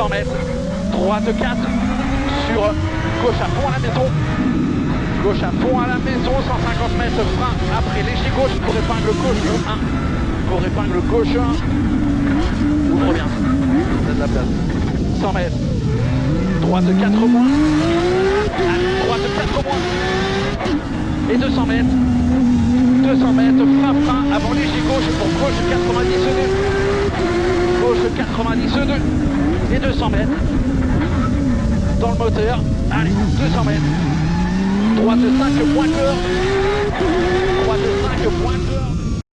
200 mètres, droite 4, sur gauche à fond à la maison, gauche à fond à la maison, 150 mètres, frein, après léger gauche, pour épingle gauche 1, pour épingle gauche 1, ouvre bien, vous avez de la place, 100 mètres, droite 4 moins, allez, droite 4 moins, et 200 mètres, 200 mètres, frein, avant léger gauche, pour gauche 92, gauche 92, et 200 mètres, dans le moteur, allez, 200 mètres, droite 5 moins que, droite 5 moins que,